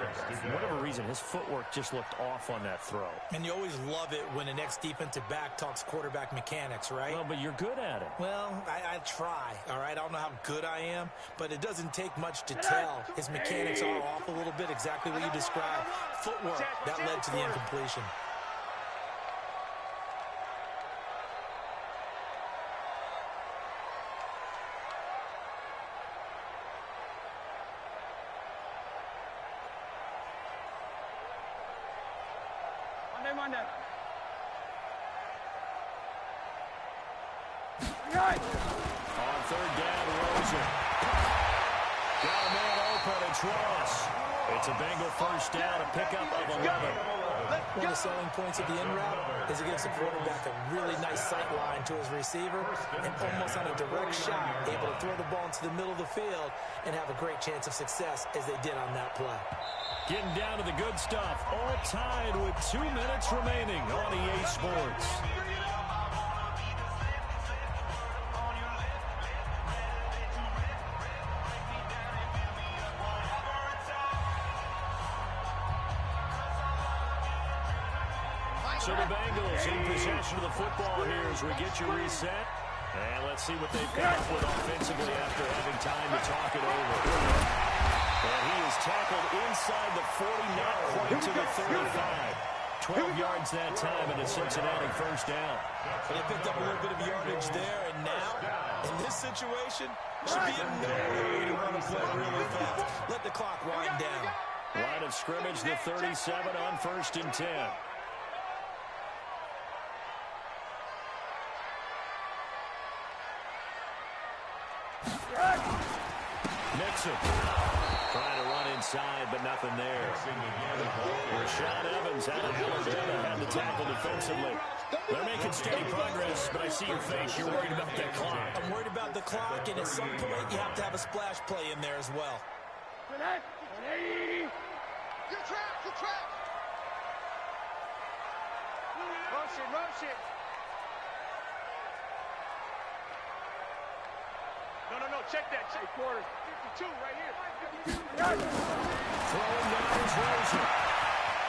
whatever reason, his footwork just looked off on that throw. And you always love it when the next defensive back talks quarterback mechanics, right? Well, but you're good at it. Well, I try, all right? I don't know how good I am, but it doesn't take much to tell. His mechanics are off a little bit, exactly what you described. Footwork, that led to the incompletion. Monday. On 3rd down, Rosen. Got a man open, it's Ross. It's a Bengal first down, a pickup of 11. One of the selling points of the in route is it gives the quarterback a really nice sight line to his receiver and almost on a direct shot, able to throw the ball into the middle of the field and have a great chance of success as they did on that play. Getting down to the good stuff, all tied with 2 minutes remaining on EA Sports. So the Bengals in possession of the football here as we get you reset. And let's see what they've come up with offensively after having time to talk it over. And he is tackled inside the 40, not quite to the 35. 12 yards that time, and a Cincinnati first down. They picked up a little bit of yardage there, and now, in this situation, should be in no hurry to run a play really fast. Let the clock wind down. Line of scrimmage, the 37 on 1st and 10. Mixon trying to run inside, but nothing there. Rashaan Evans out of Alabama had the tackle defensively. They're making steady progress, but I see your face. You're worried about that clock. I'm worried about the clock, and at some point you have to have a splash play in there as well. Good track. Motion. No, check that. Check quarter. 52 right here. Throwing down is Rosen.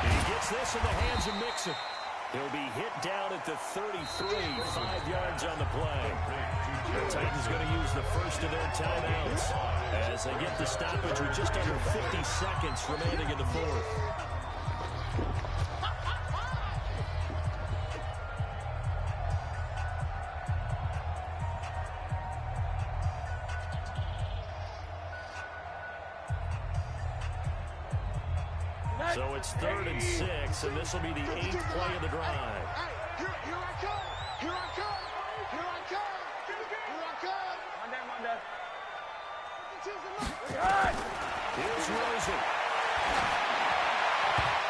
He gets this in the hands of Mixon. He'll be hit down at the 33, 5 yards on the play. The Titans going to use the first of their timeouts as they get the stoppage with just under 50 seconds remaining in the fourth. So it's 3rd and 6, and this will be the 8th play of the drive. Here I come. Here's Rosen.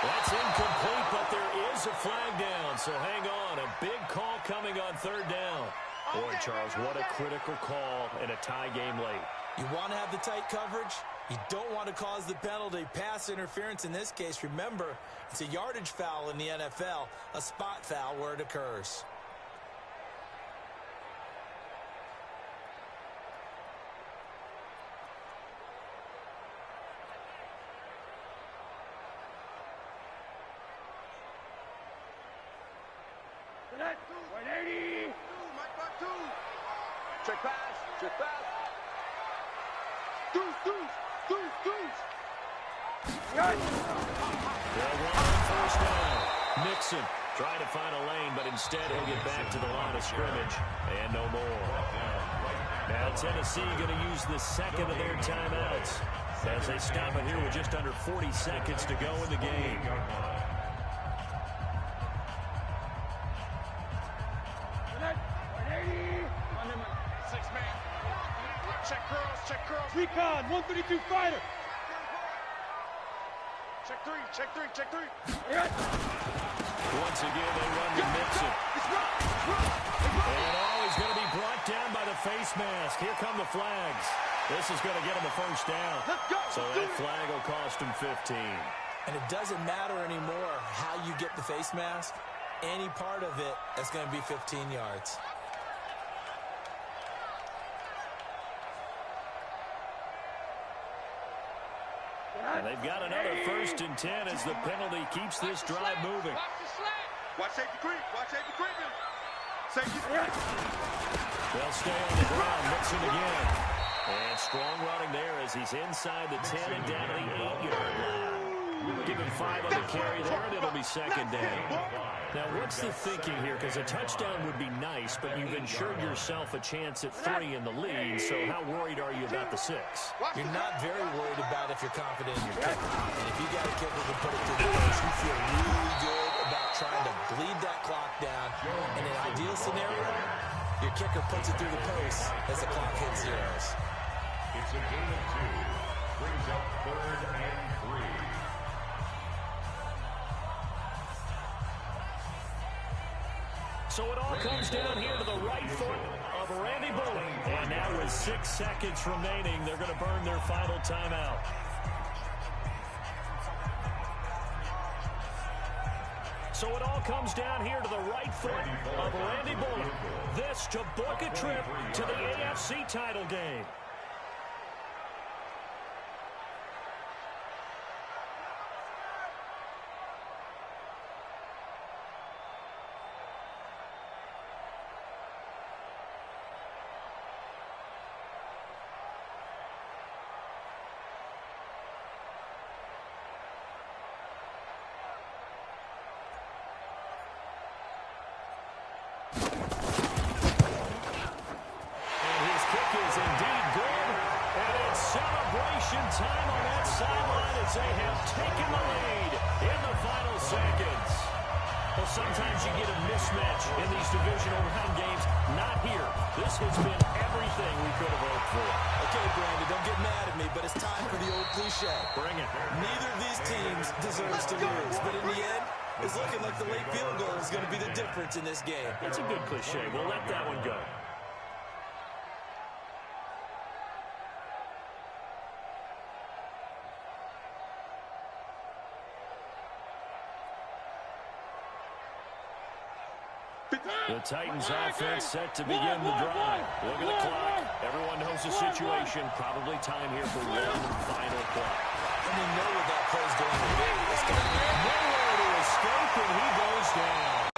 That's incomplete, but there is a flag down, so hang on. A big call coming on third down. Boy, Charles, what a critical call in a tie game late. You want to have the tight coverage. You don't want to cause the penalty. Pass interference in this case. Remember, it's a yardage foul in the NFL, a spot foul where it occurs. Check pass. Check pass. Deuce. They'll run on first down. Nixon trying to find a lane, but instead he'll get back to the line of scrimmage. And no more. Now Tennessee going to use the second of their timeouts as they stop it here with just under 40 seconds to go in the game. Check curls. Recon, 132 fighter. Check three. Once again, they run to Nixon. And he's going to be brought down by the face mask. Here come the flags. This is going to get him a first down. So that flag will cost him 15. And it doesn't matter anymore how you get the face mask. Any part of it, that's going to be 15 yards. And they've got another 1st and 10 as the penalty keeps this drive moving. Watch safety creep. Safety. They'll stay on the ground. Nixon again. And strong running there as he's inside the 10 and down to the 8-yard line. Give him 5 on the carry there, and it'll be second down. Now, what's the thinking here? Because a touchdown would be nice, but you've ensured yourself a chance at 3 in the lead, so how worried are you about the 6? You're not very worried about if you're confident in your kicker. And if you got a kicker who put it through the post, you feel really good about trying to bleed that clock down. In an ideal scenario, your kicker puts it through the post as the clock hits zeros. It's a gain of 2. Brings up 3rd and 3. So it all comes down here to the right foot of Randy Bullock. And now with 6 seconds remaining, they're going to burn their final timeout. So it all comes down here to the right foot of Randy Bullock. This to book a trip to the AFC title game. Time on that sideline as they have taken the lead in the final seconds. Well, sometimes you get a mismatch in these divisional round games. Not here. This has been everything we could have hoped for. Okay, Brandon, don't get mad at me, but it's time for the old cliche. Bring it. Neither of these teams deserves to lose, but in the end, it's looking like the late field goal is going to be the difference in this game. That's a good cliche. We'll let that one go. The Titans offense set to begin the drive. Look at the clock. Everyone knows the situation. Probably time here for one final play. And you know what that play's going to be. It's going to be nowhere to escape, and he goes down.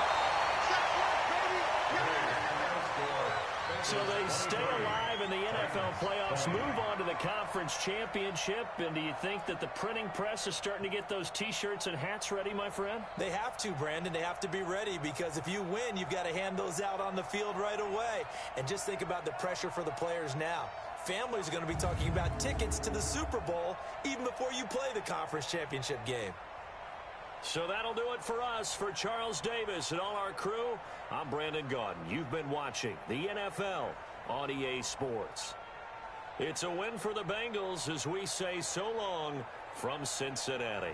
So they stay alive in the NFL playoffs, move on to the conference championship. And do you think that the printing press is starting to get those T-shirts and hats ready, my friend? They have to, Brandon. They have to be ready because if you win, you've got to hand those out on the field right away. And just think about the pressure for the players now. Families are going to be talking about tickets to the Super Bowl even before you play the conference championship game. So that'll do it for us. For Charles Davis and all our crew, I'm Brandon Gaudin. You've been watching the NFL on EA Sports. It's a win for the Bengals as we say so long from Cincinnati.